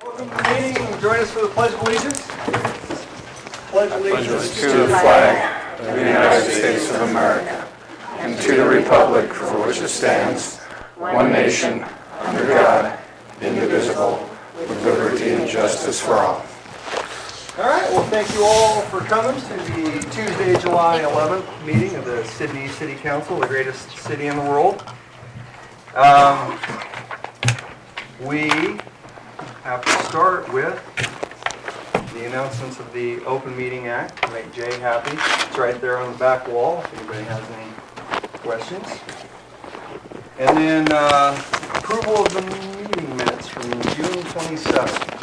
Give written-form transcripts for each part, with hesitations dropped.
Welcome to the meeting. Join us for the Pledge of Allegiance. Pledge allegiance To the flag of the United States of America and to the republic for which it stands, one nation, under God, indivisible, with liberty and justice for all. All right, well, thank you all for coming to the Tuesday, July 11th meeting of the Sydney City Council, the greatest city in the world. We have to start with the announcements of the Open Meeting Act to make Jay happy. It's right there on the back wall if anybody has any questions. And then approval of the meeting minutes from June 27th.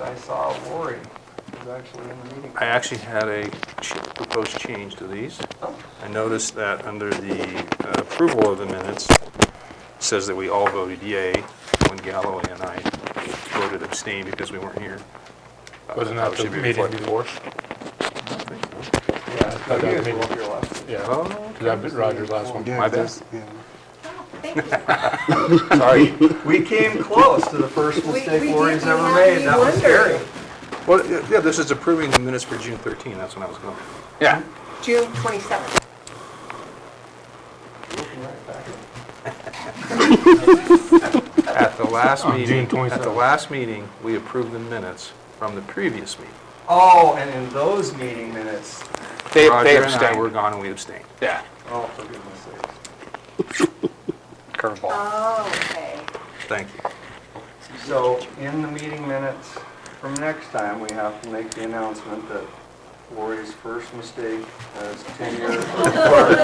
I saw Lori was actually in the meeting. I actually had a proposed change to these. Oh. I noticed that under the approval of the minutes, it says that we all voted yay when Galloway and I voted abstain because we weren't here. Wasn't that the should be meeting reflected. before? Yeah, I thought you guys were up here last. Yeah, Oh, because that Roger's last one. my bad. Thank you. Sorry. We came close to the first mistake we Lori's did, ever we had made. you That was wondering. scary. Well, yeah, this is approving the minutes for June 13. That's when I was going. Yeah. June 27th. Looking right back at At the last On meeting, June at the 27th. last meeting, we approved the minutes from the previous meeting. Oh, and in those meeting minutes, They Roger and I abstained. were gone and we abstained. Yeah. oh, for goodness sakes. Curveball. Oh, okay. Thank you. So in the meeting minutes from next time, we have to make the announcement that Lori's first mistake as tenure clerk.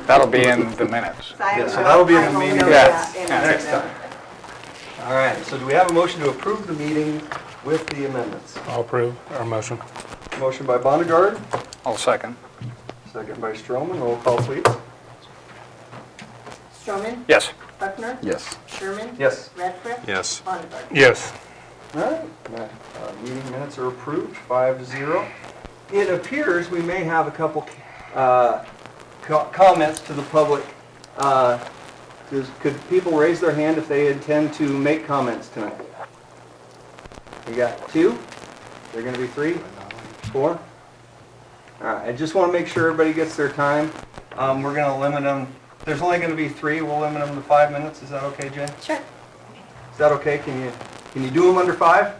That'll be in the minutes. Yeah, so that'll be in the meeting Yeah. minutes next time. All right, so do we have a motion to approve the meeting with the amendments? I'll approve our motion. Motion by Bonnegaard, I'll second. second by Stroman. Roll call, please. Stroman, Yes. Buckner, Yes. Sherman, Yes. Radcliffe, Yes. Bonnegaard. Yes. All right, meeting minutes are approved, 5-0. It appears we may have a couple comments to the public. Could people raise their hand if they intend to make comments tonight? We got 2? They're going to be 3? 4? All right, I just want to make sure everybody gets their time. We're going to limit them. There's only going to be 3. We'll limit them to 5 minutes. Is that okay, Jen? Sure. Is that okay? Can you do them under 5?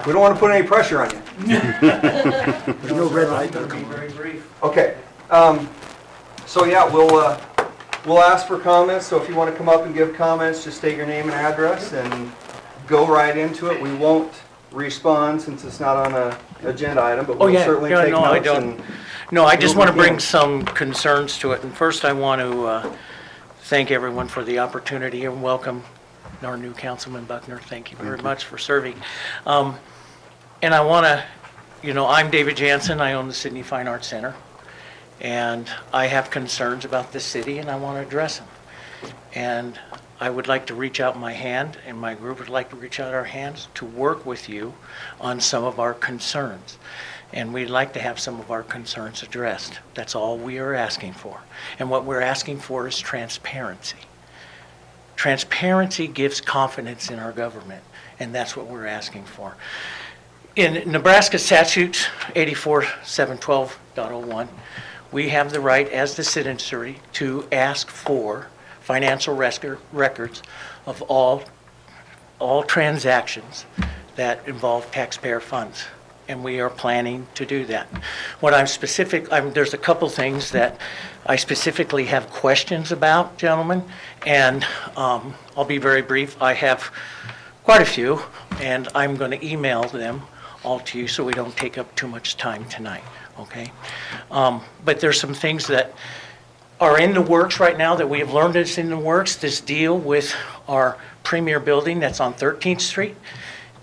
We don't want to put any pressure on you. There's no red light. Very brief. Okay. So yeah, we'll ask for comments. So if you want to come up and give comments, just state your name and address and go right into it. We won't respond since it's not on a agenda item, but Oh, we'll yeah. certainly Yeah, take no, I notes. don't. And No, I just We'll want to bring begin. some concerns to it. And first, I want to thank everyone for the opportunity and welcome our new Councilman Buckner. Thank you very much for serving. And I want to, I'm David Jansen. I own the Sydney Fine Arts Center. And I have concerns about this city, and I want to address them. And I would like to reach out my hand, and my group would like to reach out our hands to work with you on some of our concerns. And we'd like to have some of our concerns addressed. That's all we are asking for. And what we're asking for is transparency. Transparency gives confidence in our government, and that's what we're asking for. In Nebraska statutes 84-712.01, we have the right as the citizenry to ask for financial records of all transactions that involve taxpayer funds. And we are planning to do that. There's a couple things that I specifically have questions about, gentlemen, and I'll be very brief. I have quite a few, and I'm going to email them all to you so we don't take up too much time tonight, okay? But there's some things that are in the works right now that we have learned is in the works. This deal with our premier building that's on 13th Street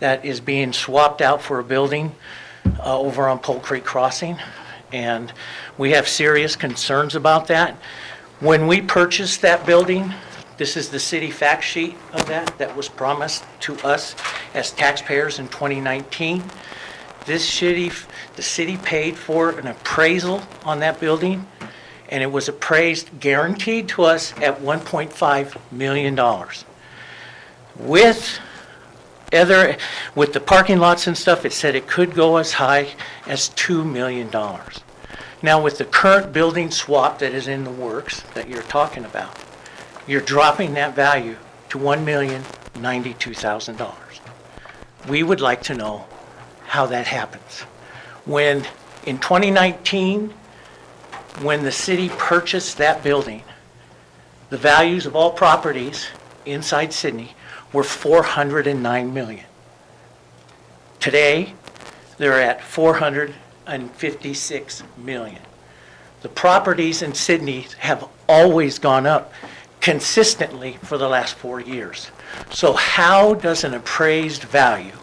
that is being swapped out for a building over on Pole Creek Crossing. And we have serious concerns about that. When we purchased that building, this is the city fact sheet of that was promised to us as taxpayers in 2019. The city paid for an appraisal on that building, and it was appraised, guaranteed to us at $1.5 million. With with the parking lots and stuff, it said it could go as high as $2 million. Now, with the current building swap that is in the works that you're talking about, you're dropping that value to $1,092,000. We would like to know how that happens. When, in 2019, when the city purchased that building, the values of all properties inside Sydney were $409 million. Today, they're at $456 million. The properties in Sydney have always gone up consistently for the last 4 years. So how does an appraised value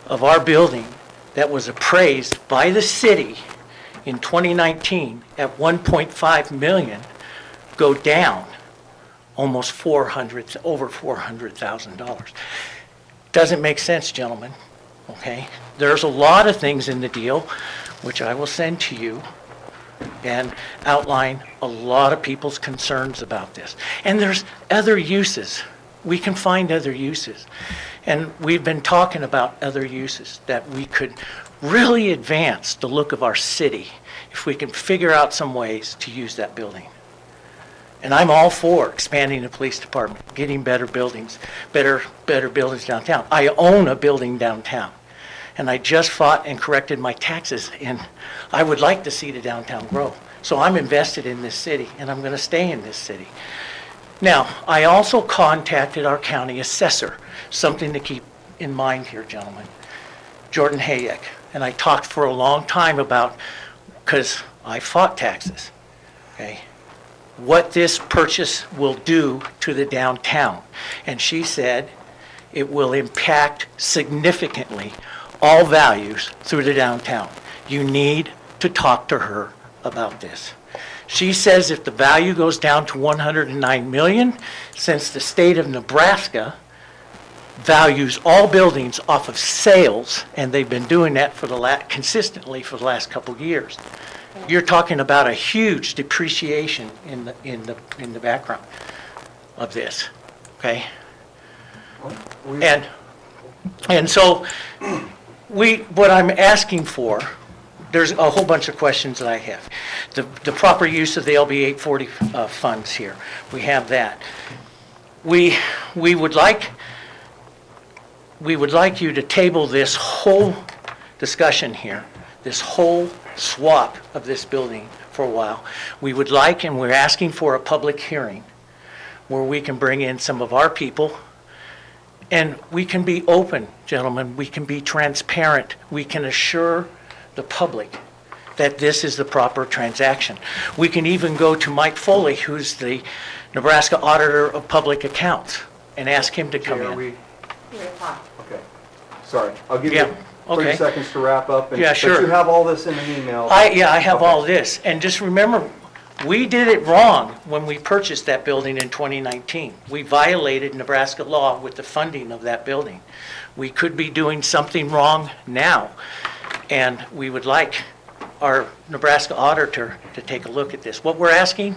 of our building that was appraised by the city in 2019 at 1.5 million go down almost over $400,000? Doesn't make sense, gentlemen, okay? There's a lot of things in the deal, which I will send to you, and outline a lot of people's concerns about this. And there's other uses. We can find other uses. And we've been talking about other uses that we could really advance the look of our city if we can figure out some ways to use that building. And I'm all for expanding the police department, getting better buildings, better buildings downtown. I own a building downtown. And I just fought and corrected my taxes, and I would like to see the downtown grow. So I'm invested in this city, and I'm going to stay in this city. Now, I also contacted our county assessor, something to keep in mind here, gentlemen, Jordan Hayek. And I talked for a long time about, because I fought taxes, okay, what this purchase will do to the downtown. And she said it will impact significantly all values through the downtown. You need to talk to her about this. She says if the value goes down to 109 million, since the state of Nebraska values all buildings off of sales, and they've been doing that for consistently for the last couple of years, you're talking about a huge depreciation in the background of this, okay? And so what I'm asking for, there's a whole bunch of questions that I have. The proper use of the LB 840 funds here, we have that. We would like you to table this whole discussion here, this whole swap of this building for a while. We would like, and we're asking for a public hearing where we can bring in some of our people. And we can be open, gentlemen, we can be transparent, we can assure the public that this is the proper transaction. We can even go to Mike Foley, who's the Nebraska Auditor of Public Accounts, and ask him to come Jay, are in. we, 3 o'clock. okay, sorry, I'll give Yeah, you 30 okay. seconds to wrap up. Yeah, sure. But you have all this in an email. I have Okay. all this, and just remember, we did it wrong when we purchased that building in 2019. We violated Nebraska law with the funding of that building. We could be doing something wrong now, and we would like our Nebraska auditor to take a look at this. What we're asking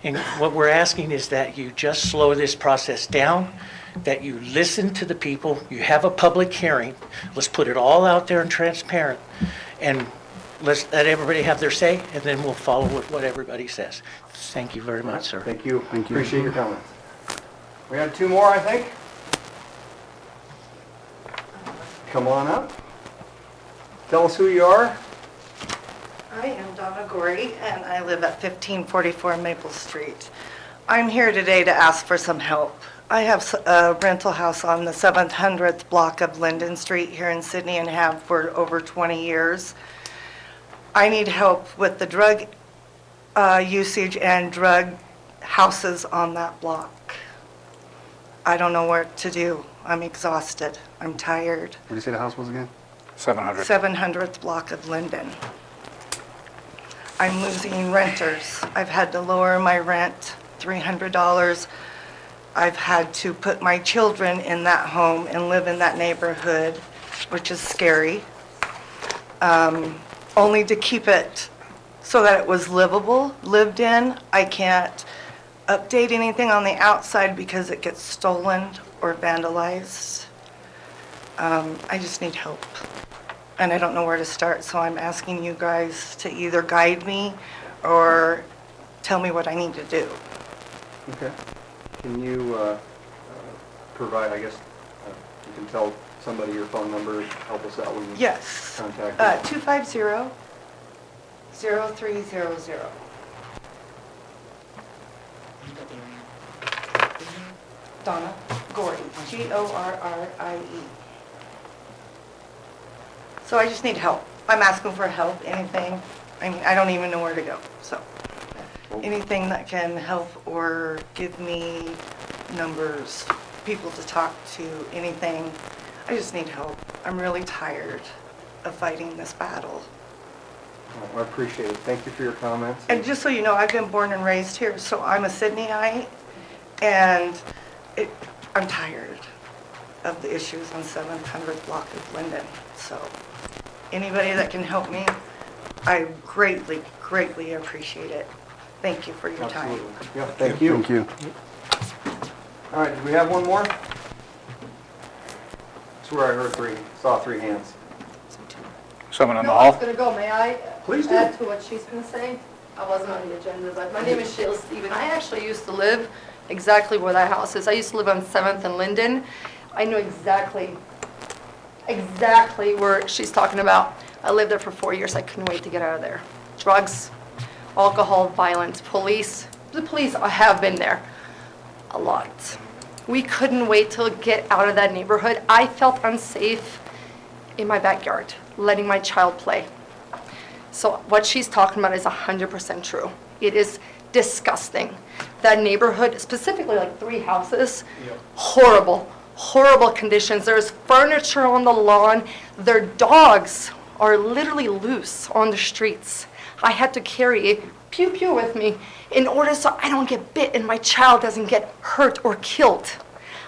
is that you just slow this process down, that you listen to the people, you have a public hearing, let's put it all out there and transparent, and let's let everybody have their say, and then we'll follow with what everybody says. Thank you very much, sir. Thank you. Appreciate your comments. We have 2 more, I think. Come on up. Tell us who you are. I am Donna Gorey, and I live at 1544 Maple Street. I'm here today to ask for some help. I have a rental house on the 700th block of Linden Street here in Sydney and have for over 20 years. I need help with the drug usage and drug houses on that block. I don't know what to do. I'm exhausted. I'm tired. What did you say the house was again? 700. 700th block of Linden. I'm losing renters. I've had to lower my rent $300. I've had to put my children in that home and live in that neighborhood, which is scary, only to keep it so that it was livable, lived in. I can't update anything on the outside because it gets stolen or vandalized. I just need help. And I don't know where to start, so I'm asking you guys to either guide me or tell me what I need to do. Okay. Can you provide, I guess, you can tell somebody your phone number, help us out when you Yes. contact you? 250-0300. Donna Gorrie, Gorrie. So I just need help. I'm asking for help, anything. I mean, I don't even know where to go, so anything that can help or give me numbers, people to talk to, anything. I just need help. I'm really tired of fighting this battle. I appreciate it. Thank you for your comments. And just so you know, I've been born and raised here, so I'm a Sydneyite, and I'm tired of the issues on 700th block of Linden. So anybody that can help me, I greatly, greatly appreciate it. Thank you for your time. Absolutely. Yeah, thank you. Thank you. All right, do we have one more? I swear I heard saw three hands. Someone on the No, I was hall? going to go. May I Please do. add to what she's going to say? I wasn't on the agenda, but my name is Sheila Stephen. I actually used to live exactly where that house is. I used to live on 7th and Linden. I know exactly where she's talking about. I lived there for 4 years. I couldn't wait to get out of there. Drugs, alcohol, violence, police. The police have been there a lot. We couldn't wait to get out of that neighborhood. I felt unsafe in my backyard, letting my child play. So what she's talking about is 100% true. It is disgusting. That neighborhood, specifically like 3 houses, horrible, horrible conditions. There's furniture on the lawn. Their dogs are literally loose on the streets. I had to carry a pew-pew with me in order so I don't get bit and my child doesn't get hurt or killed.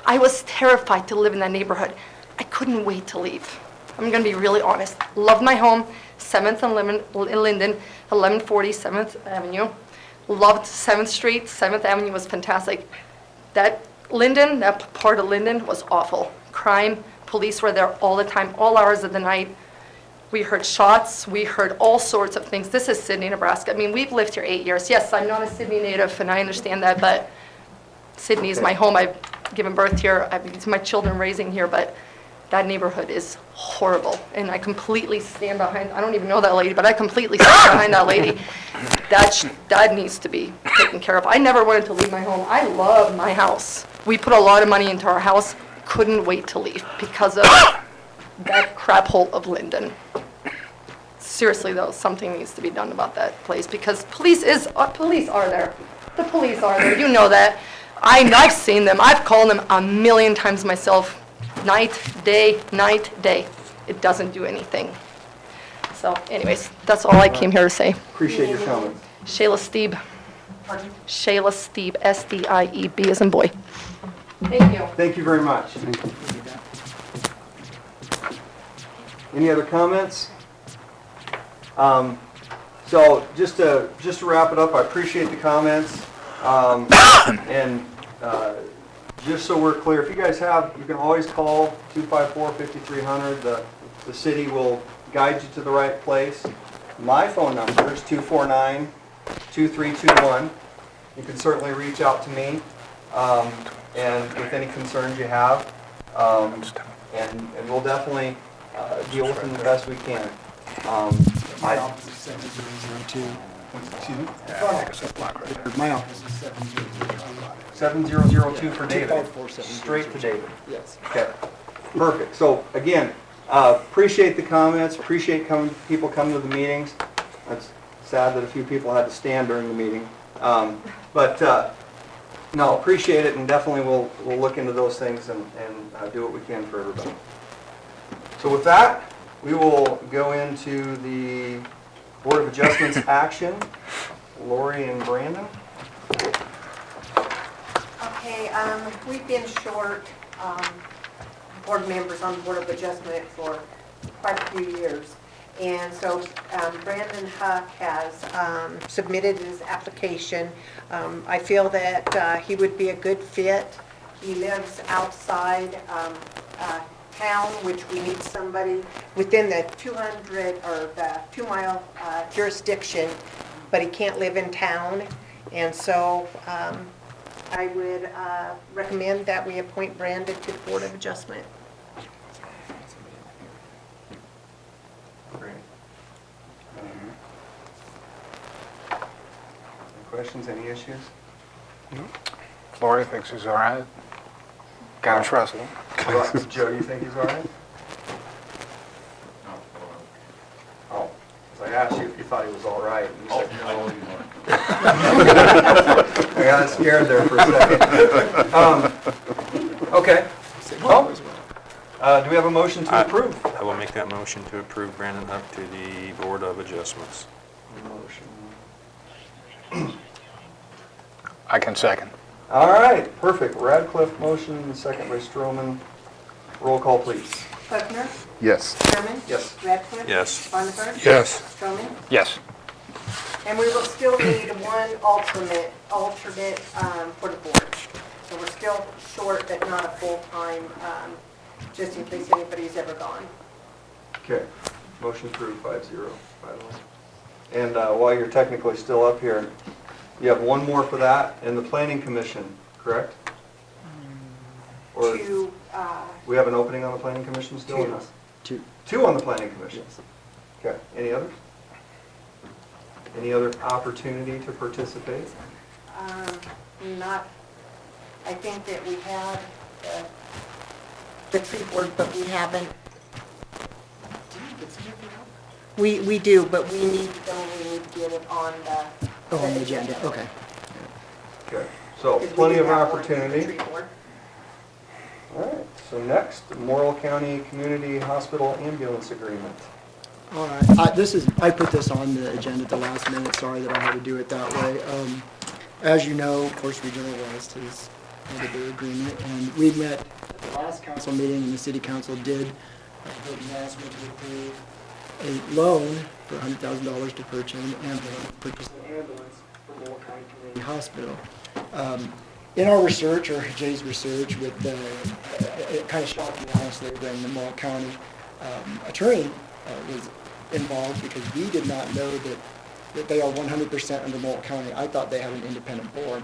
I was terrified to live in that neighborhood. I couldn't wait to leave. I'm going to be really honest. Loved my home, 7th and Linden, 1140 7th Avenue. Loved 7th Street. 7th Avenue was fantastic. That Linden, that part of Linden was awful. Crime, police were there all the time, all hours of the night. We heard shots. We heard all sorts of things. This is Sidney, Nebraska. I mean, we've lived here 8 years. Yes, I'm not a Sidney native, and I understand that, but Sidney is my home. I've given birth here. It's my children raising here, but that neighborhood is horrible, and I completely stand behind, I don't even know that lady, but I completely stand behind that lady. That needs to be taken care of. I never wanted to leave my home. I love my house. We put a lot of money into our house, couldn't wait to leave because of that crap hole of Linden. Seriously though, something needs to be done about that place because police are there. The police are there, you know that. I've seen them, I've called them a million times myself. Night, day. It doesn't do anything. So anyways, that's all I came here to say. Appreciate your comments. Shayla Stieb. Shayla Stieb, S-D-I-E-B as in boy. Thank you. Thank you very much. Any other comments? So just to wrap it up, I appreciate the comments. And just so we're clear, if you guys have, you can always call 254-5300. The city will guide you to the right place. My phone number is 249-2321. You can certainly reach out to me and with any concerns you have. And we'll definitely deal with them the best we can. My office is 7002. Excuse me? My office is 7002. 7002 for David. Straight to David. Yes. Okay, perfect. So again, appreciate the comments, appreciate people coming to the meetings. It's sad that a few people had to stand during the meeting. But no, appreciate it, and definitely we'll look into those things and do what we can for everybody. So with that, we will go into the Board of Adjustments action. Lori and Brandon. Okay, we've been short board members on the Board of Adjustment for quite a few years. And so Brandon Huck has submitted his application. I feel that he would be a good fit. He lives outside. town, which we need somebody within the 200 or the 2-mile jurisdiction, but he can't live in town. And so I would recommend that we appoint Brandon to the Board of Adjustment. Great. Any questions, any issues? Lori thinks he's all right. Gotta trust him. Joe, you think he's all right? Oh, because I asked you if you thought he was all right, and you said no. I got scared there for a second. Okay. Well, do we have a motion to approve? I will make that motion to approve Brandon Huck to the Board of Adjustments. Motion. I can second. All right, perfect. Radcliffe motion, second by Stroman. Roll call, please. Buckner, Yes. Sherman? Yes. Radcliffe? Yes. Bonnefield? Yes. Stroman? Yes. And we will still need one alternate for the board. So we're still short, but not a full-time, just in case anybody's ever gone. Okay, motion approved 5-0, by the way. And while you're technically still up here, you have one more for that and the planning commission, correct? Or To, we have an opening on the planning commission still? or not? Two on the planning commission? Okay, any others? Any other opportunity to participate? not, I think that we have the tree board, but we haven't. We do, but we need to get it on the. On the agenda, okay. Okay, so because we plenty do of have one for the opportunity. tree board. All right, so next, Morrill County Community Hospital Ambulance Agreement. All right, I put this on the agenda at the last minute, sorry that I had to do it that way. As you know, of course, Regional West has ended their agreement, and we met at the last council meeting, and the city council did vote unanimously to approve a loan for $100,000 to purchase an ambulance for Morrill County Community Hospital. In our research, or Jay's research, with it kind of shocked me honestly when the Morrill County attorney was involved, because we did not know that they are 100% under Morrill County. I thought they had an independent board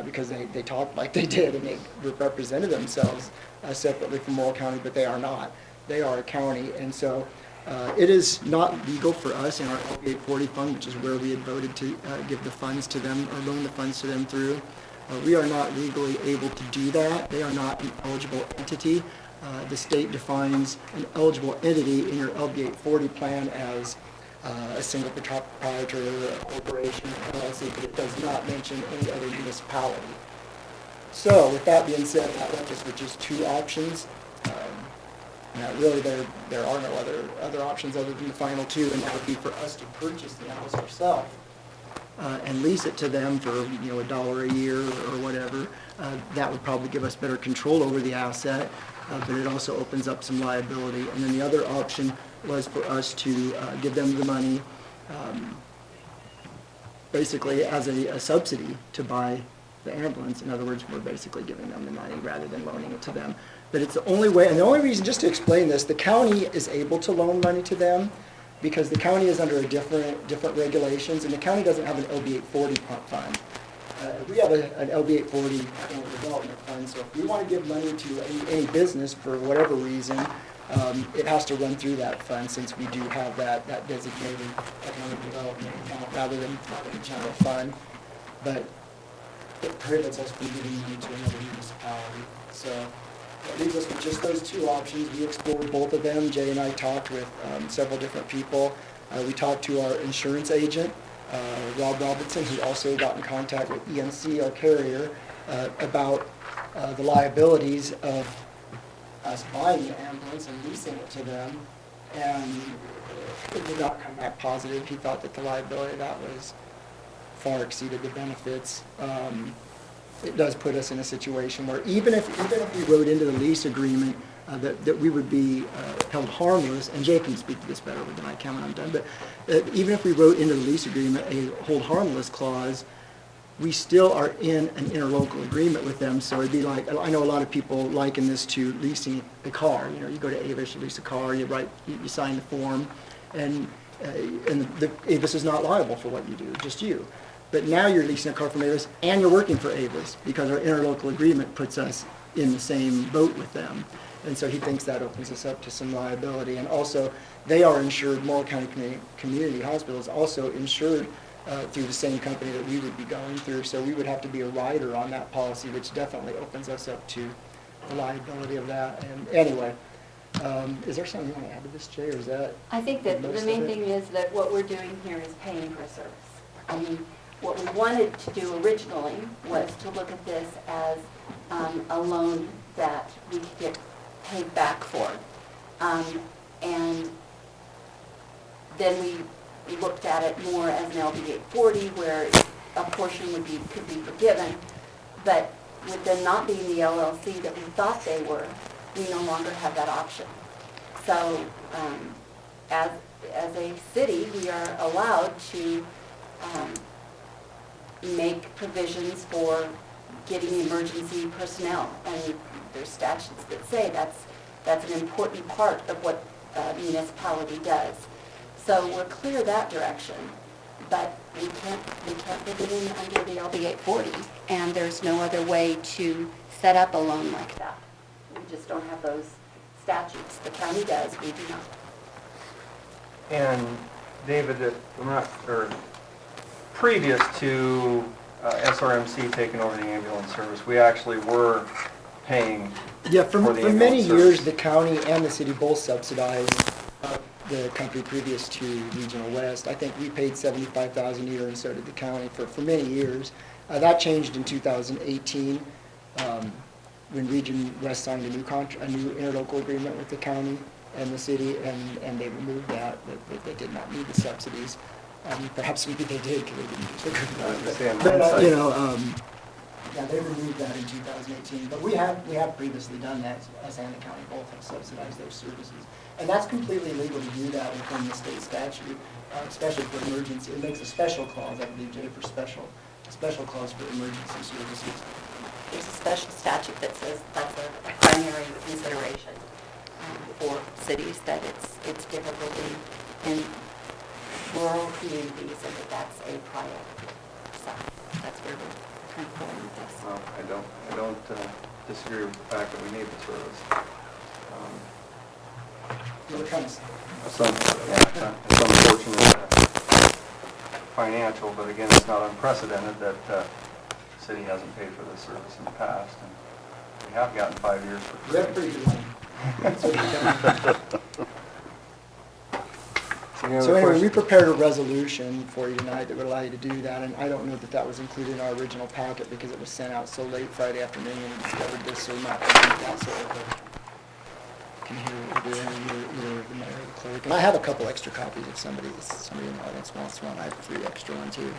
because they talked like they did and they represented themselves separately from Morrill County, but they are not. They are a county, and so it is not legal for us in our LB 840 fund, which is where we had voted to give the funds to them or loan the funds to them through. We are not legally able to do that. They are not an eligible entity. The state defines an eligible entity in your LB 840 plan as a single proprietor, a corporation, LLC, but it does not mention any other municipality. So with that being said, that left us with just two options. And really there are no other options other than the final two, and that would be for us to purchase the house ourselves and lease it to them for $1 a year or whatever. That would probably give us better control over the asset, but it also opens up some liability. And then the other option was for us to give them the money basically as a subsidy to buy the ambulance. In other words, we're basically giving them the money rather than loaning it to them. But it's the only way, and the only reason, just to explain this, the county is able to loan money to them because the county is under a different regulations, and the county doesn't have an LB 840 fund. We have an LB 840 development fund, so if we want to give money to any business for whatever reason, it has to run through that fund, since we do have that designated economic development account rather than a general fund. But it prohibits us from giving money to another municipality. So it leaves us with just those two options. We explored both of them. Jay and I talked with several different people. We talked to our insurance agent, Rob Robinson, who also got in contact with ENC, our carrier, about the liabilities of us buying the ambulance and leasing it to them. And it did not come back positive. He thought that the liability of that was far exceeded the benefits. It does put us in a situation where even if we wrote into the lease agreement that we would be held harmless, and Jay can speak to this better than I can when I'm done, but even if we wrote into the lease agreement a hold harmless clause, we still are in an interlocal agreement with them, so it'd be like, I know a lot of people liken this to leasing a car. You know, you go to Avis, you lease a car, you sign the form, and the Avis is not liable for what you do, just you. But now you're leasing a car from Avis, and you're working for Avis, because our interlocal agreement puts us in the same boat with them. And so he thinks that opens us up to some liability. And also, they are insured, Morrow County Community Hospital is also insured through the same company that we would be going through. So we would have to be a rider on that policy, which definitely opens us up to the liability of that. And anyway, is there something you want to add to this, Jay, or is that? I think that most the of main it? thing is that what we're doing here is paying for a service. I mean, what we wanted to do originally was to look at this as a loan that we could get paid back for. And then we looked at it more as an LB 840, where a portion could be forgiven. But with them not being the LLC that we thought they were, we no longer have that option. So as a city, we are allowed to make provisions for getting emergency personnel. And there's statutes that say that's an important part of what a municipality does. So we're clear that direction, but we can't put it in under the LB 840, and there's no other way to set up a loan like that. We just don't have those statutes. The county does, we do not. And David, previous to SRMC taking over the ambulance service, we actually were paying Yeah, for the many ambulance years, service. the county and the city both subsidized the company previous to Regional West. I think we paid $75,000 a year, and so did the county for many years. That changed in 2018 when Region West signed a new interlocal agreement with the county and the city, and they removed that they did not need the subsidies. Perhaps maybe they did because they didn't do so good. understand. But yeah, they removed that in 2018, but we have previously done that. Us and the county both have subsidized those services. And that's completely legal to do that within the state statute, especially for emergency. It makes a special clause, I believe, Jay, for special clause for emergency services. There's a special statute that says that's a primary consideration for cities, that it's difficulty in rural communities and that's a priority. So that's where we're kind of going with this. Well, I don't disagree with the fact that we need the service. What kind of, It's unfortunate financial, but again, it's not unprecedented that the city hasn't paid for this service in the past, and we have gotten 5 years for we have free. pretty good one. So Any other So anyway, we questions? prepared a resolution for you tonight that would allow you to do that, and I don't know that that was included in our original packet because it was sent out so late Friday afternoon when we discovered this, so we might have to do that, so everybody can hear what we're doing, either the mayor or the clerk. And I have a couple extra copies if somebody in the audience wants one. I have 3 extra ones here.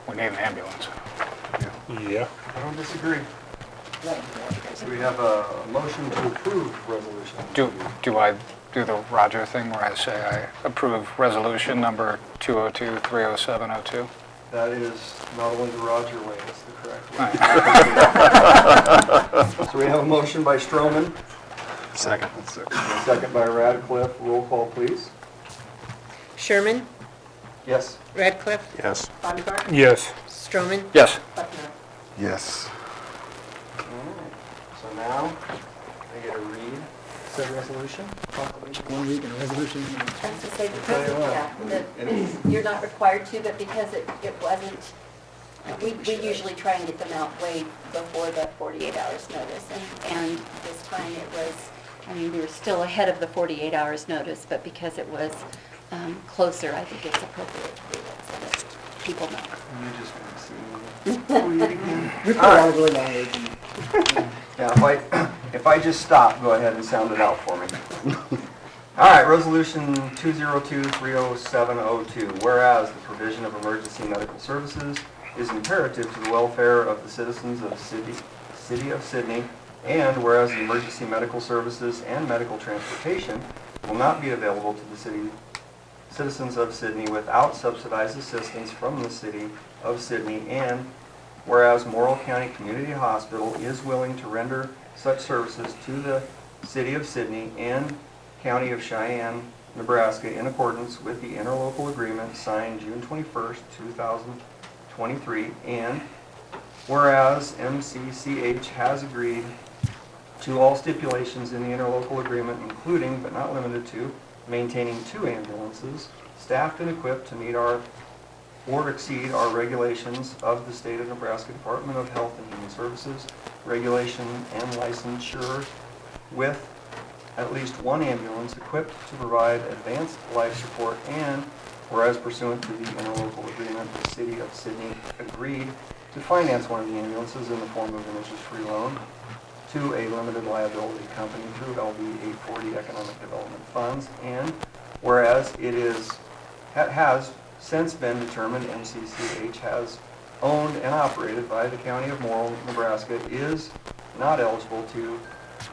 We need an ambulance. Yeah. I don't disagree. So we have a motion to approve resolution. Do I do the Roger thing where I say I approve resolution number 202-30702? That is not only the Roger way, it's the correct way. So we have a motion by Stroman, Second. and a second by Radcliffe. Roll call, please. Sherman? Yes. Radcliffe? Yes. Baumgart? Yes. Stroman? Yes. Buckner? Yes. So now, I get to read said resolution. Proclamation, 1 week and a resolution. I have to say, Tell you what. you're not required to, but because it wasn't, we usually try and get them out way before the 48 hours notice. And this time it was, I mean, we were still ahead of the 48 hours notice, but because it was closer, I think it's appropriate to do it so that people know. You just want to see me. We put out a really long age. Yeah, if I just stop, go ahead and sound it out for me. All right, resolution 202-30702. Whereas the provision of emergency medical services is imperative to the welfare of the citizens of the city of Sydney, and whereas the emergency medical services and medical transportation will not be available to the citizens of Sydney without subsidized assistance from the city of Sydney, and whereas Morrill County Community Hospital is willing to render such services to the city of Sydney and County of Cheyenne, Nebraska, in accordance with the interlocal agreement signed June 21st, 2023, and whereas MCCH has agreed to all stipulations in the interlocal agreement, including but not limited to maintaining 2 ambulances staffed and equipped to meet our or exceed our regulations of the State of Nebraska Department of Health and Human Services, regulation and licensure, with at least 1 ambulance equipped to provide advanced life support, and whereas pursuant to the interlocal agreement, the City of Sydney agreed to finance one of the ambulances in the form of an interest-free loan to a limited liability company through LB 840 Economic Development Funds, and whereas has since been determined MCCH has owned and operated by the County of Morrill, Nebraska, is not eligible to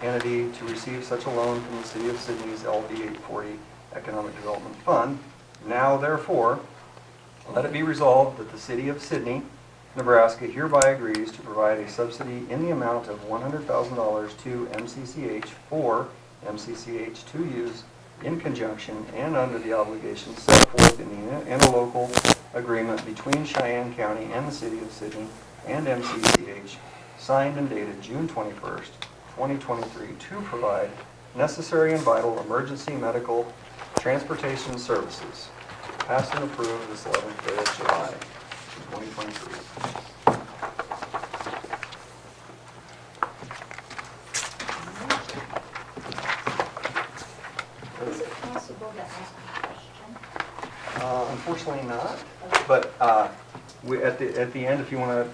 entity to receive such a loan from the City of Sydney's LB 840 Economic Development Fund. Now therefore, let it be resolved that the City of Sydney, Nebraska hereby agrees to provide a subsidy in the amount of $100,000 to MCCH for MCCH to use in conjunction and under the obligations set forth in the interlocal agreement between Cheyenne County and the City of Sydney and MCCH, signed and dated June 21st, 2023, to provide necessary and vital emergency medical transportation services. Passed and approved this 11th day of July, 2023. Is it possible to ask a question? Unfortunately not, but at the end, if you want to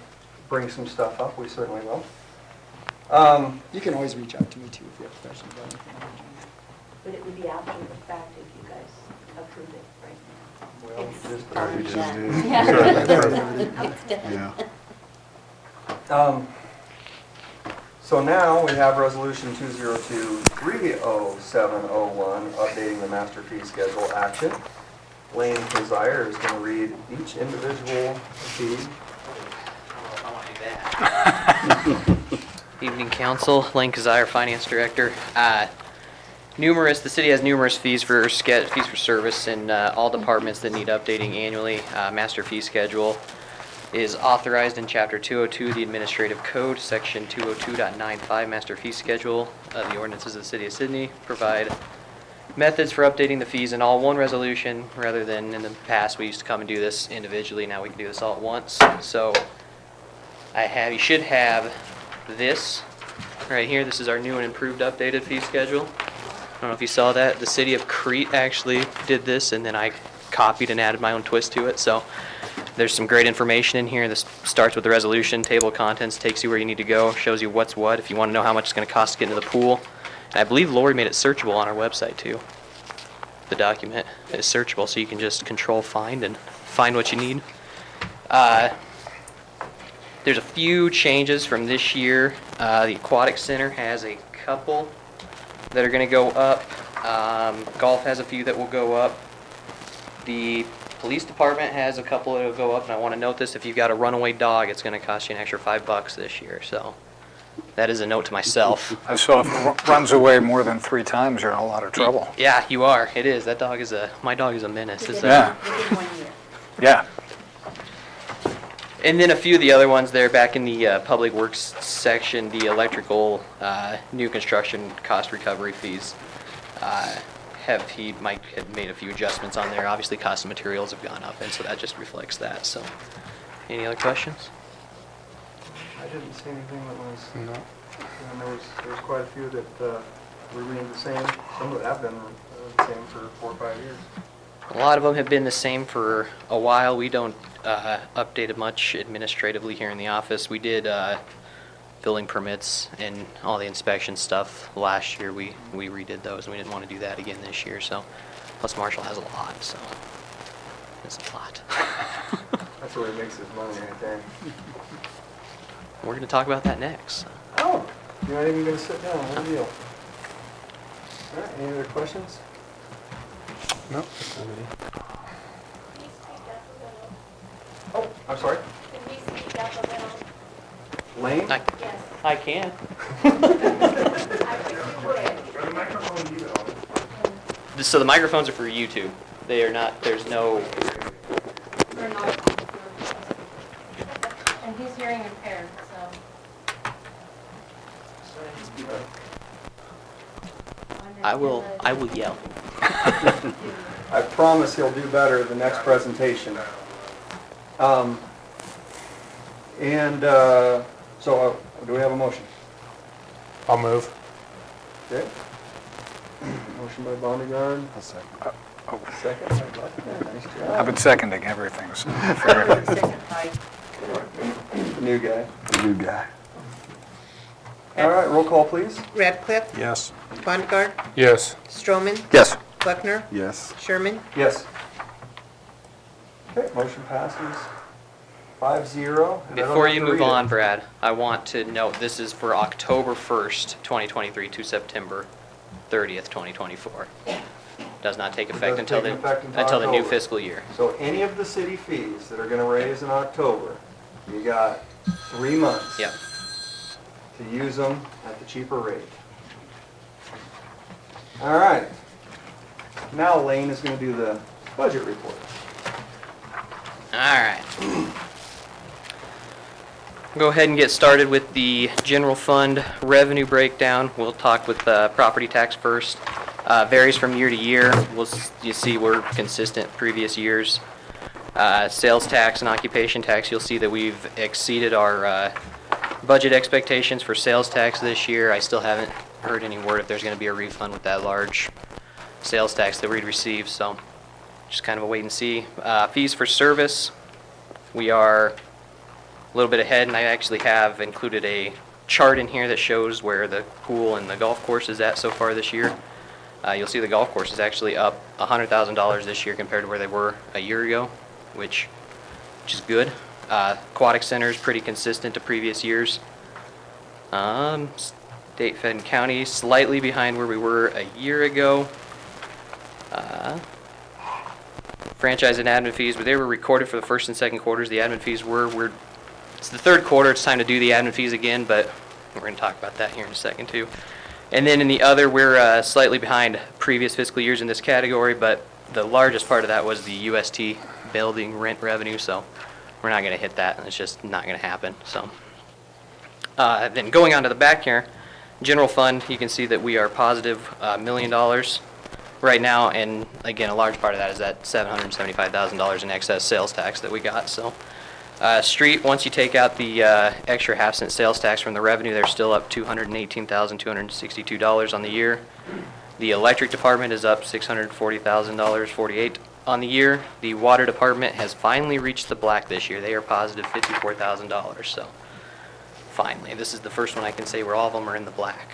bring some stuff up, we certainly will. You can always reach out to me too if you have questions about anything. But it would be after the fact if you guys approve it right now. Well, It's just- already just done. did. Yeah. It's done. Yeah. So now we have Resolution 202-30701, updating the master fee schedule action. Lane Kazire is going to read each individual fee. Evening Council, Lane Kazire, Finance Director. The city has numerous fees for service in all departments that need updating annually. Master fee schedule is authorized in Chapter 202 of the Administrative Code, Section 202.95, Master fee schedule of the ordinances of the City of Sydney. Provide methods for updating the fees in all one resolution, rather than in the past we used to come and do this individually. Now we can do this all at once. So you should have this right here. This is our new and improved updated fee schedule. I don't know if you saw that. The City of Crete actually did this, and then I copied and added my own twist to it. So there's some great information in here. This starts with the resolution, table of contents, takes you where you need to go, shows you what's what, if you want to know how much it's going to cost to get into the pool. And I believe Lori made it searchable on our website too. The document is searchable, so you can just control find and find what you need. There's a few changes from this year. The Aquatic Center has a couple that are going to go up. Golf has a few that will go up. The Police Department has a couple that will go up, and I want to note this: if you've got a runaway dog, it's going to cost you an extra $5 this year. So that is a note to myself. I saw if it runs away more than 3 times, you're in a lot of trouble. Yeah, you are. It is. My dog is a menace. It's Yeah. Within 1 year. Yeah. And then a few of the other ones there back in the Public Works section, the electrical new construction cost recovery fees. Mike had made a few adjustments on there. Obviously, cost of materials have gone up, and so that just reflects that. So, any other questions? I didn't see anything that was, and there was quite a few that remained the same. Some that have been the same for 4 or 5 years. A lot of them have been the same for a while. We don't update it much administratively here in the office. We did building permits and all the inspection stuff last year. We redid those, and we didn't want to do that again this year. So, plus Marshall has a lot, so it's a lot. That's where he makes his money, I think. We're going to talk about that next. Oh, you're not even going to sit down. What a deal. All right, any other questions? No. Oh, I'm sorry. Lane? I can. So the microphones are for YouTube. They are not, there's no, And he's hearing impaired, so. I will yell. I promise he'll do better the next presentation. Do we have a motion? I'll move. Okay. Motion by Bondegaard, I'll second. second by Buckner. Nice I've job. been seconding everything, so fair. New guy. New guy. All right, roll call, please. Radcliffe, Yes. Bondegaard, Yes. Stroman, Yes. Buckner, Yes. Sherman. Yes. Okay, motion passes 5-0. And I don't Before have you to move read it. on, Brad, I want to note this is for October 1st, 2023 to September 30th, 2024. Does not take effect doesn't until take the, effect until until the new October. fiscal year. So any of the city fees that are gonna raise in October, you got 3 months. Yep. To use them at the cheaper rate. All right. Now Lane is gonna do the budget report. All right. Go ahead and get started with the general fund revenue breakdown. We'll talk with property tax first. Varies from year to year. You see we're consistent previous years. Sales tax and occupation tax, you'll see that we've exceeded our budget expectations for sales tax this year. I still haven't heard any word if there's going to be a refund with that large sales tax that we'd receive, so just kind of a wait and see. Fees for service, we are a little bit ahead, and I actually have included a chart in here that shows where the pool and the golf course is at so far this year. You'll see the golf course is actually up $100,000 this year compared to where they were a year ago, which is good. Aquatic center is pretty consistent to previous years. State, Fed, and county slightly behind where we were a year ago. Franchise and admin fees, but they were recorded for the first and second quarters. The admin fees it's the third quarter, it's time to do the admin fees again, but we're going to talk about that here in a second too. And then in the other, we're slightly behind previous fiscal years in this category, but the largest part of that was the UST building rent revenue, so we're not going to hit that, and it's just not going to happen. So then going on to the back here, general fund, you can see that we are positive $1 million right now, and again, a large part of that is that $775,000 in excess sales tax that we got. So street, once you take out the extra half-cent sales tax from the revenue, they're still up $218,262 on the year. The electric department is up $640,048 on the year. The water department has finally reached the black this year. They are positive $54,000, so finally. This is the first one I can say where all of them are in the black.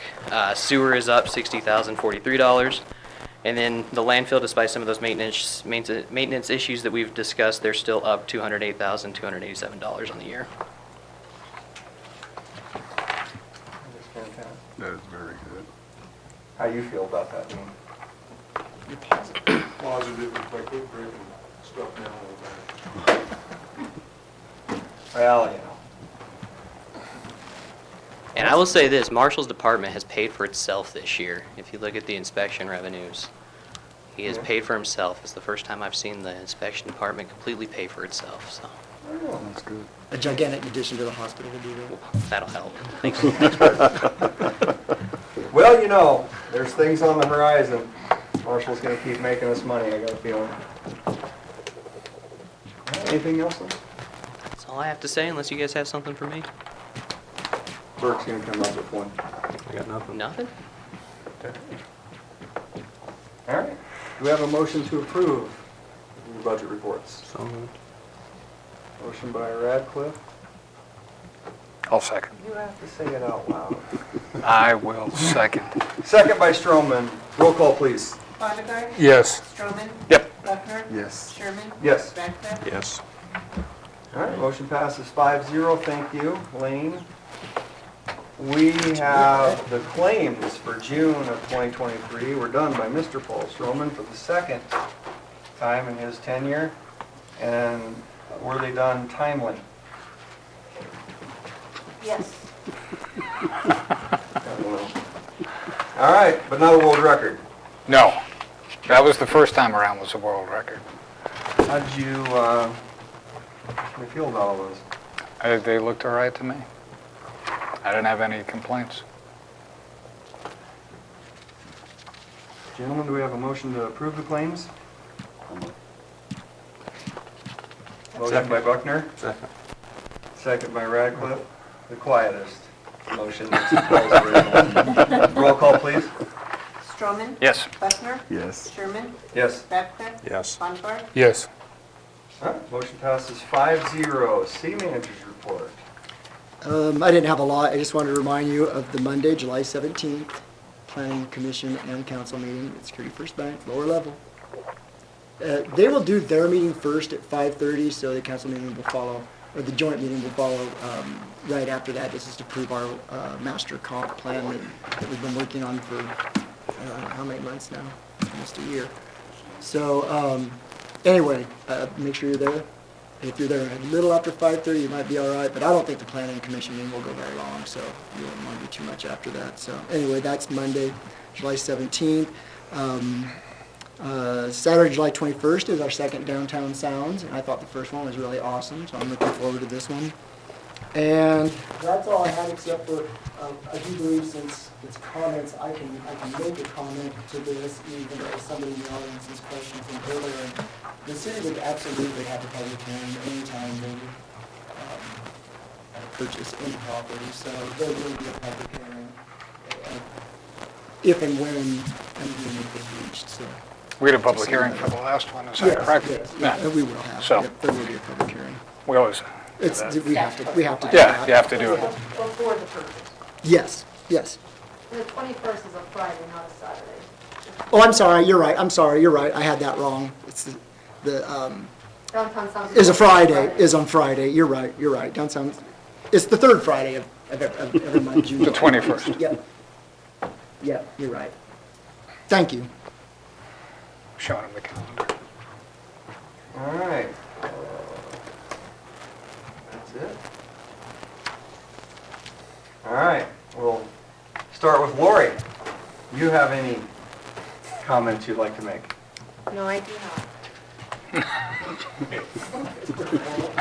Sewer is up $60,043. And then the landfill, despite some of those maintenance issues that we've discussed, they're still up $208,287 on the year. That's fantastic. That is very good. How you feel about that, Dean? Positive, if I quit breaking stuff down a little bit. Well, you know. And I will say this, Marshall's department has paid for itself this year. If you look at the inspection revenues, he has paid for himself. It's the first time I've seen the inspection department completely pay for itself, so Oh, That's good. A gigantic addition to the hospital would do that. that'll help. well, you know, there's things on the horizon. Marshall's gonna keep making us money, I got a feeling. Anything else? Lynn? That's all I have to say, unless you guys have something for me. Burke's gonna come up with one. I got nothing. Nothing? All right. Do we have a motion to approve the budget reports? So moved. Motion by Radcliffe. I'll second. You have to say it out loud. I will second. Second by Stroman. Roll call, please. Bondegaard, Yes. Stroman, Yep. Buckner, Yes. Sherman, Yes. Radcliffe. Yes. All right, motion passes 5-0. Thank you, Lane. We have the claims for June of 2023. We're done by Mr. Paul Stroman for the second time in his tenure, and were they done timely? Yes. I don't know. All right, but not a world record. No, that was the first time around was a world record. How did you feel about all those? They looked all right to me. I didn't have any complaints. Gentlemen, do we have a motion to approve the claims? Motion by Buckner, Second. second by Radcliffe, the quietest motion that's supposed. Roll call, please. Stroman? Yes. Buckner? Yes. Sherman? Yes. Radcliffe? Yes. Bonnefield? Yes. All right, motion passes 5-0. City manager's report. I didn't have a lot. I just wanted to remind you of the Monday, July 17th, Planning Commission and Council meeting at Security First Bank, lower level. They will do their meeting first at 5:30, so the council meeting will follow, or the joint meeting will follow right after that. This is to prove our master comp plan that we've been working on for, how many months now? Almost a year. So, anyway, make sure you're there. If you're there a little after 5:30, you might be all right, but I don't think the planning commission meeting will go very long, so you won't want to do too much after that. So anyway, that's Monday, July 17th. Saturday, July 21st is our second Downtown Sounds, and I thought the first one was really awesome, so I'm looking forward to this one. And that's all I had, except for, I do believe since it's comments, I can make a comment to this, even though somebody in the audience has questioned from earlier. The city would absolutely have a public hearing anytime they purchase any property, so there will be a public hearing if and when an agreement is reached, so. We had a public hearing for the last one, is that correct? Yes, Yeah. and we will have, So- yep, there will be a public hearing. We always do It's, that. we have to do Yeah, that. you have to do it. Before the purchase. Yes, yes. The 21st is a Friday, not a Saturday. Oh, I'm sorry, you're right, I had that wrong. It's the, Downtown Sounds. is a Friday, is on Friday, you're right, downtown, it's the third Friday of every month, June. The 21st. Yep, you're right. Thank you. Showing them the calendar. All right. That's it. All right, we'll start with Lori. You have any comments you'd like to make? No, I do not.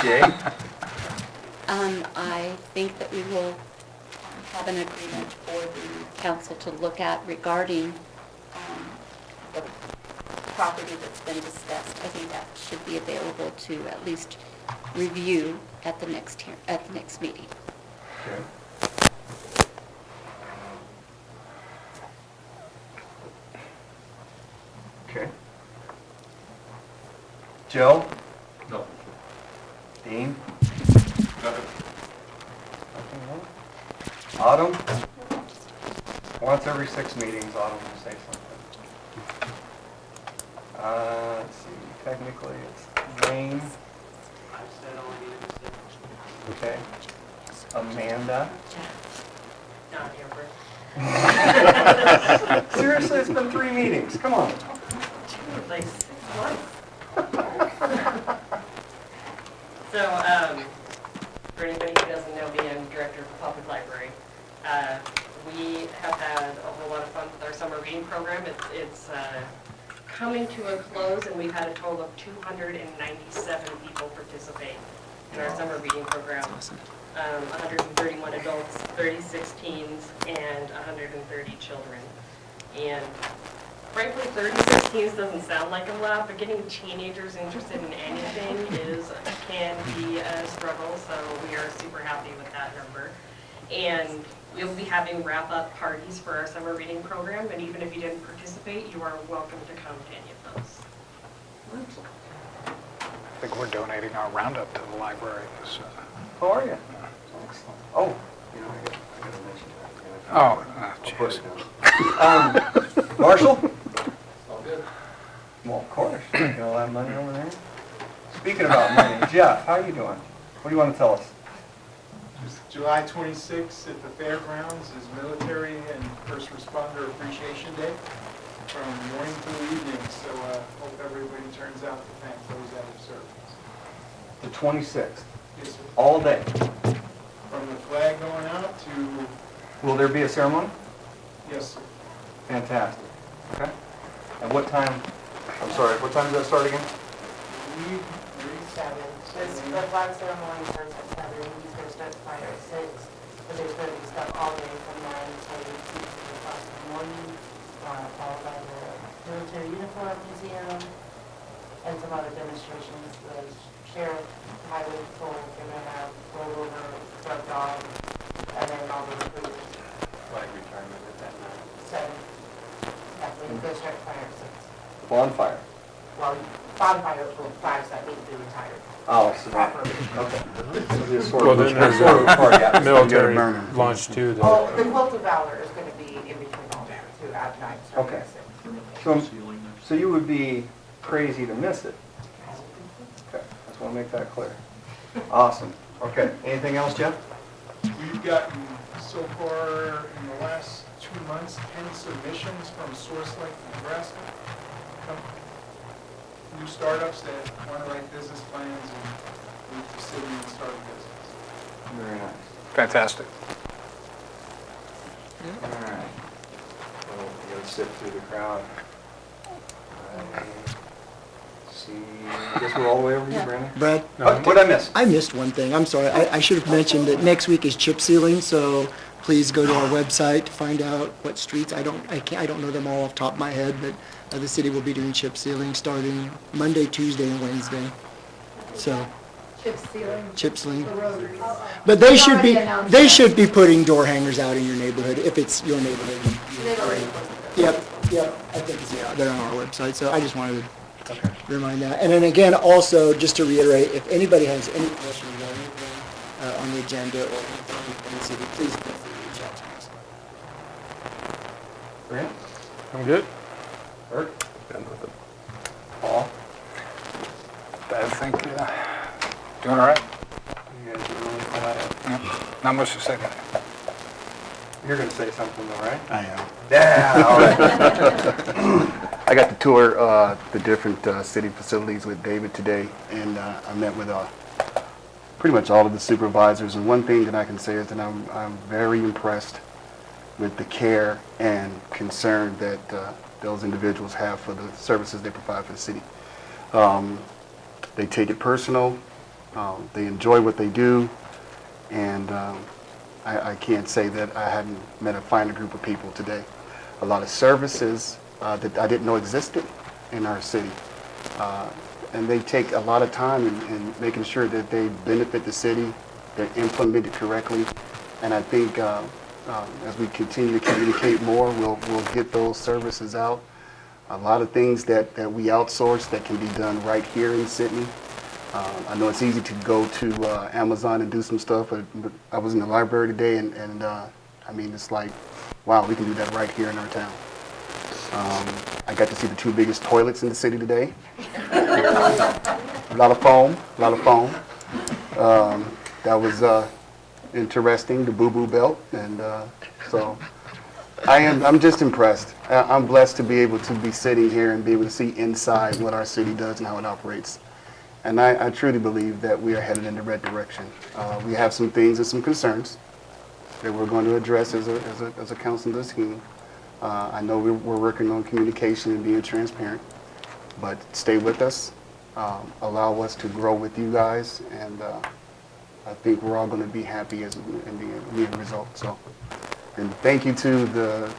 Jay? I think that we will have an agreement for the council to look at regarding the property that's been discussed. I think that should be available to at least review at the next meeting. Okay. Okay. Joe? No. Dean? Nothing. Autumn? Once every 6 meetings, Autumn will say something. Let's see, technically it's Wayne. I've said all I needed to say. Okay. Amanda? Not here for. Seriously, it's been 3 meetings, come on. Like 6 months. So, for anybody who doesn't know me, I'm director of the public library. We have had a whole lot of fun with our summer reading program. It's coming to a close, and we've had a total of 297 people participate in our summer reading program. 131 adults, 36 teens, and 130 children. And frankly, 36 teens doesn't sound like a lot, but getting teenagers interested in anything can be a struggle, so we are super happy with that number. And we'll be having wrap-up parties for our summer reading program, and even if you didn't participate, you are welcome to come to any of those. I think we're donating our roundup to the library. How are you? Excellent. Oh, you know, I gotta mention that. Oh, Put jeez. it down. Marshall? All good. Well, of course. You got a lot of money over there? Speaking about money, Jeff, how are you doing? What do you want to tell us? July 26th at the fairgrounds is Military and First Responder Appreciation Day. from morning till evening, so hope everybody turns out to thank those that have served. The 26th, Yes, sir. all day. From the flag going out to, Will there be a ceremony? yes, sir. Fantastic. Okay. And what time, I'm sorry, what time does that start again? We, 7. The flag ceremony starts at 7, he's going to start the fire at 6, but there's going to be stuff all day from 9 to 2 o'clock in the morning, followed by the military uniform museum, and some other demonstrations. The sheriff, highway patrol, they're going to have rollover, drug dog, and then all the recruiters. Flag retirement at that night. 7. Yeah, so he's going to start the fire at 6. Bonfire. Well, bonfire for flags that need to be retired. Oh, so, Properly. okay. So there's sort Well, of, then there's sort of a party atmosphere. military launch too. that- Oh, the quilt of valor is going to be in between all that, too, at night. starting Okay. at 6. So you would be crazy to miss it? Okay, I just want to make that clear. Awesome. Okay, anything else, Jeff? We've gotten so far in the last 2 months, 10 submissions from Source Lake, Nebraska. New startups that want to write business plans and move to city and start a business. Very nice. Fantastic. All right. Well, we gotta sift through the crowd. See, I guess we're all the way over here, Brandon. Brad? What'd I miss? I missed one thing, I'm sorry. I should have mentioned that next week is chip sealing, so please go to our website to find out what streets. I don't know them all off the top of my head, but the city will be doing chip sealing starting Monday, Tuesday, and Wednesday. So, Chip sealing. chip sealing. The rotaries. But they should be, Already announced they that. should be putting door hangers out in your neighborhood, if it's your neighborhood. They've already posted it. Yep, I think it's, yeah, they're on our website, so I just wanted to remind that. And then again, also, just to reiterate, if anybody has any questions or anything on the agenda or anything in the city, please feel free to reach out to us. Grant? I'm good. Bert? Got nothing. Paul? I think, doing all right? You guys are really quiet. Not much to say about it. You're gonna say something though, right? I am. Yeah, all right. I got to tour the different city facilities with David today, and I met with pretty much all of the supervisors. And one thing that I can say is that I'm very impressed with the care and concern that those individuals have for the services they provide for the city. They take it personal, they enjoy what they do, and I can't say that I hadn't met a finer group of people today. A lot of services that I didn't know existed in our city. And they take a lot of time in making sure that they benefit the city, they're implemented correctly. And I think as we continue to communicate more, we'll get those services out. A lot of things that we outsource that can be done right here in Sydney. I know it's easy to go to Amazon and do some stuff, but I was in the library today, and I mean, it's like, wow, we can do that right here in our town. I got to see the 2 biggest toilets in the city today. A lot of foam, a lot of foam. That was interesting, the boo-boo belt, and so I'm just impressed. I'm blessed to be able to be sitting here and be able to see inside what our city does and how it operates. And I truly believe that we are headed in the right direction. We have some things and some concerns that we're going to address as a council and as a team. I know we're working on communication and being transparent, but stay with us, allow us to grow with you guys, and I think we're all going to be happy in the end result. So, and thank you to the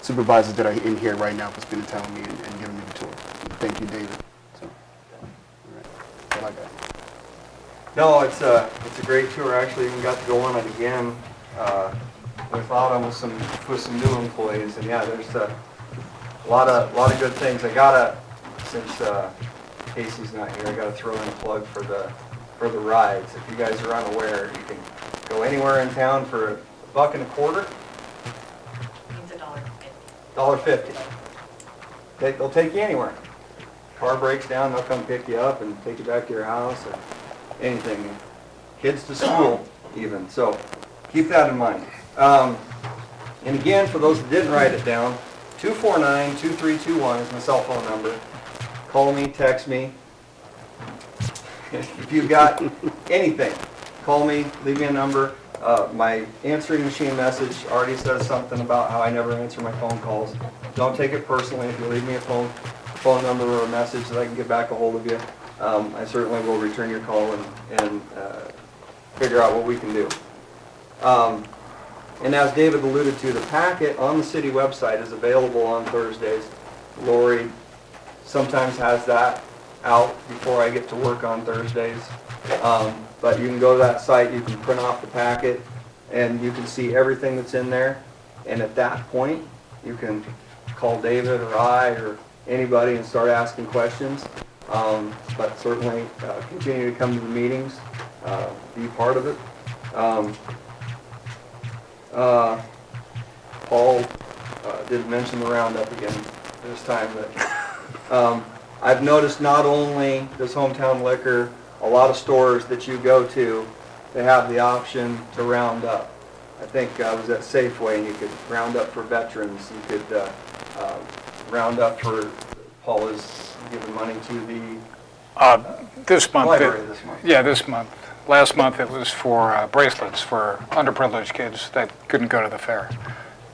supervisors that are in here right now for spending time with me and giving me the tour. And thank you, David. So, all right, that's all I got. No, it's a great tour. I actually even got to go on it again with Autumn with some new employees, and yeah, there's a lot of good things. I gotta, since Casey's not here, I gotta throw in a plug for the rides. If you guys are unaware, you can go anywhere in town for $1.25. Means $1.50. $1.50. They'll take you anywhere. Car breaks down, they'll come pick you up and take you back to your house or anything. Kids to school even, so keep that in mind. And again, for those that didn't write it down, 249-2321 is my cell phone number. Call me, text me. If you've got anything, call me, leave me a number. My answering machine message already says something about how I never answer my phone calls. Don't take it personally. If you leave me a phone number or a message that I can get back a hold of you, I certainly will return your call and figure out what we can do. And as David alluded to, the packet on the city website is available on Thursdays. Lori sometimes has that out before I get to work on Thursdays. But you can go to that site, you can print off the packet, and you can see everything that's in there. And at that point, you can call David or I or anybody and start asking questions. But certainly continue to come to the meetings, be part of it. Paul did mention the roundup again this time. That I've noticed not only does Hometown Liquor, a lot of stores that you go to, they have the option to round up. I think I was at Safeway and you could round up for veterans. You could round up for, Paul is giving money to the This month. library this month. Yeah, this month. Last month it was for bracelets for underprivileged kids that couldn't go to the fair.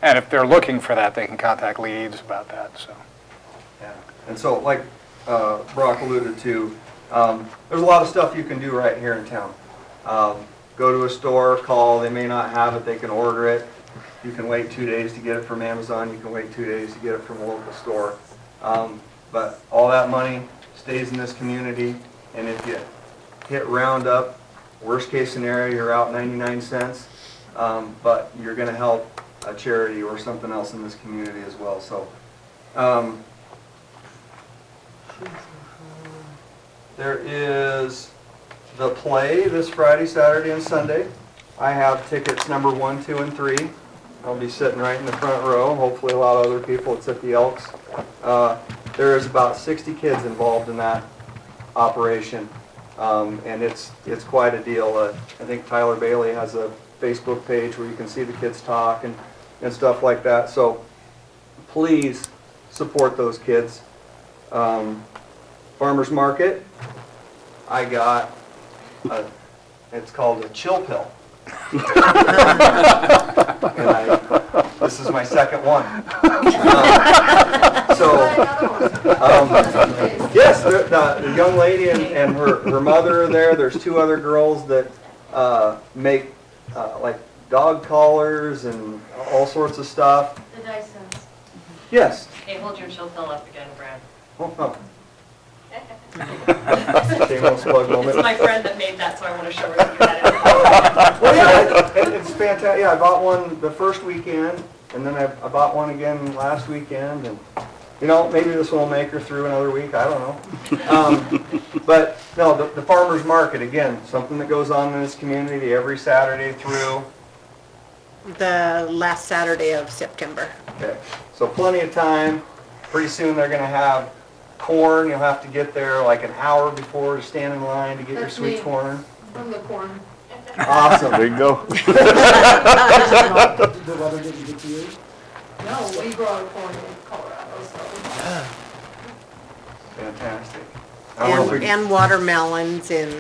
And if they're looking for that, they can contact Lee Eads about that, so. Yeah. And so, like Brock alluded to, there's a lot of stuff you can do right here in town. Go to a store, call, they may not have it, they can order it. You can wait 2 days to get it from Amazon, you can wait 2 days to get it from a local store. But all that money stays in this community, and if you hit roundup, worst case scenario, you're out 99 cents, but you're going to help a charity or something else in this community as well. So there is the play this Friday, Saturday, and Sunday. I have tickets number 1, 2, and 3. I'll be sitting right in the front row. Hopefully a lot of other people. It's at the Elks. There is about 60 kids involved in that operation. And it's quite a deal. I think Tyler Bailey has a Facebook page where you can see the kids talk and stuff like that. So please support those kids. Farmers Market, I got, it's called a chill pill. And this is my second one. Yes, the young lady and her mother are there. There's 2 other girls that make like dog collars and all sorts of stuff. The Dysons. Yes. Okay, hold your chill pill up again, Brad. Oh. Shameless plug moment. It's my friend that made that, so I want to show her that you had it. Well, yeah, it's fantastic. Yeah, I bought one the first weekend, and then I bought one again last weekend, and maybe this one will make her through another week. I don't know. But no, the farmers market again, something that goes on in this community every Saturday through. The last Saturday of September. Okay, so plenty of time. Pretty soon they're going to have corn. You'll have to get there like an hour before to stand in line to get your That's sweet me. corn. From the corn. Awesome. There you go. The weather didn't get to you? No, we grow corn in Colorado, so. Fantastic. I don't know if we- And watermelons and,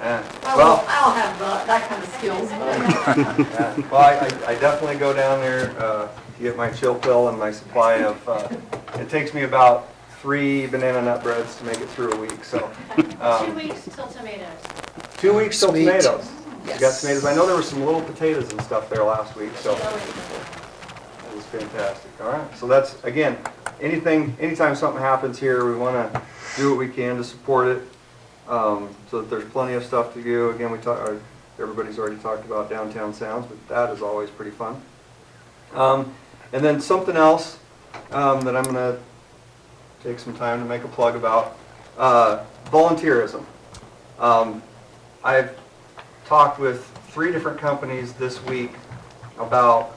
Yeah. I Well, don't have that kind of skills, but. yeah. Well, I definitely go down there to get my chill pill and my supply of, it takes me about 3 banana nut breads to make it through a week, so. 2 weeks till tomatoes. 2 weeks till Sweet. tomatoes. You got Yes. tomatoes. I know there were some little potatoes and stuff there last week, so that was fantastic. All right, so that's, again, anytime something happens here, we want to do what we can to support it, so that there's plenty of stuff to do. Again, everybody's already talked about Downtown Sounds, but that is always pretty fun. And then something else that I'm going to take some time to make a plug about, volunteerism. I've talked with 3 different companies this week about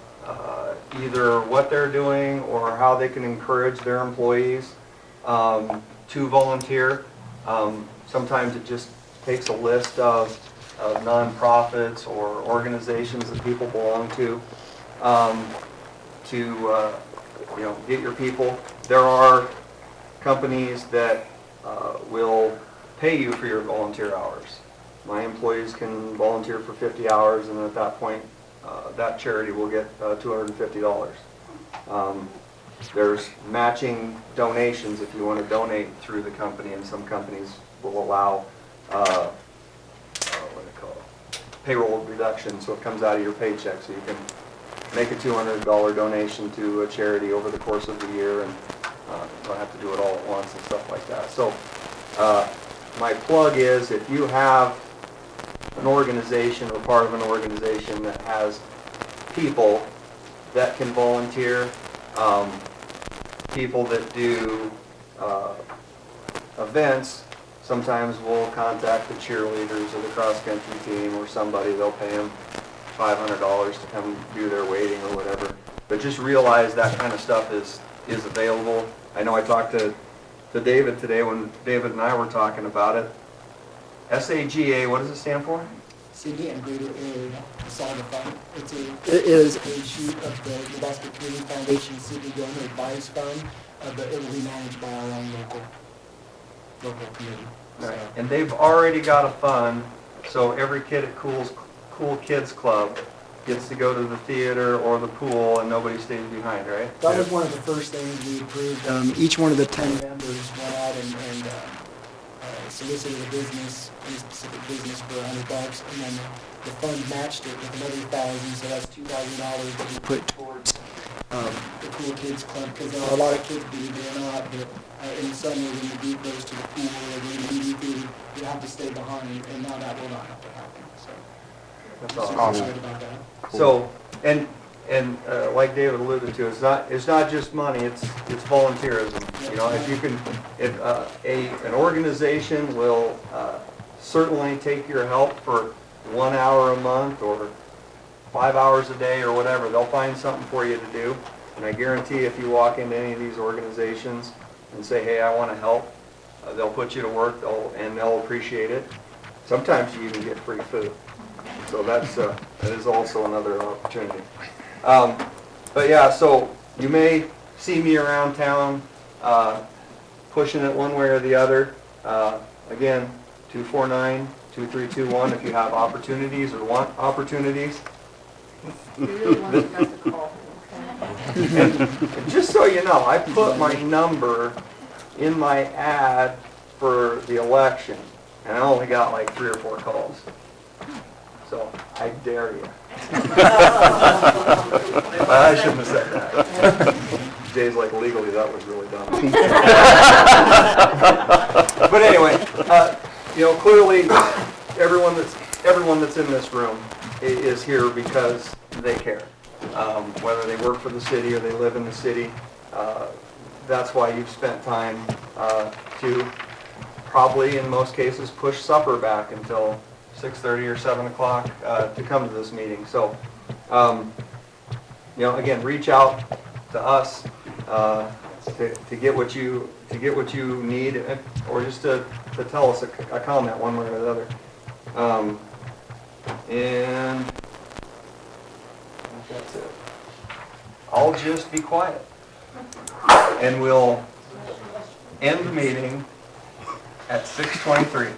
either what they're doing or how they can encourage their employees to volunteer. Sometimes it just takes a list of nonprofits or organizations that people belong to get your people. There are companies that will pay you for your volunteer hours. My employees can volunteer for 50 hours, and at that point, that charity will get $250. There's matching donations if you want to donate through the company, and some companies will allow payroll reduction, so it comes out of your paycheck, so you can make a $200 donation to a charity over the course of the year, and don't have to do it all at once and stuff like that. So my plug is, if you have an organization or part of an organization that has people that can volunteer, people that do events, sometimes we'll contact the cheerleaders or the cross-country team or somebody, they'll pay them $500 to come do their weighting or whatever. But just realize that kind of stuff is available. I know I talked to David today when David and I were talking about it. SAGA, what does it stand for? Sydney and Greater Area Saga Fund. It is a sheet of the Nebraska Community Foundation Sydney Donor Advice Fund, but it will be managed by our own local committee. Right. And they've already got a fund, so every kid at Cool Kids Club gets to go to the theater or the pool, and nobody stays behind, right? That was one of the first things we approved. Each one of the 10 members went out and solicited a business, any specific business for $100, and then the fund matched it with another $1,000, so that's $2,000 that we put towards the Cool Kids Club, because there are a lot of kids, believe it or not, that in the summer when the group goes to the pool or the movie theater, you have to stay behind, and now that will not have to happen, so. That's I'm awesome. excited about that. So, and like David alluded to, it's not just money, it's volunteerism. You know, if you can, if an organization will certainly take your help for 1 hour a month or 5 hours a day or whatever, they'll find something for you to do. And I guarantee if you walk into any of these organizations and say, hey, I want to help, they'll put you to work, and they'll appreciate it. Sometimes you even get free food. So that is also another opportunity. But yeah, so you may see me around town pushing it one way or the other. Again, 249-2321 if you have opportunities or want opportunities. And just so you know, I put my number in my ad for the election, and I only got like 3 or 4 calls. So I dare you. I shouldn't have said that. Jay's like, legally, that was really dumb. But anyway, clearly, everyone that's in this room is here because they care. Whether they work for the city or they live in the city, that's why you've spent time to probably, in most cases, push supper back until 6:30 or 7 o'clock to come to this meeting. So, again, reach out to us to get what you need, or just to tell us a comment one way or the other. And I think that's it. I'll just be quiet, and we'll end the meeting at 6:23.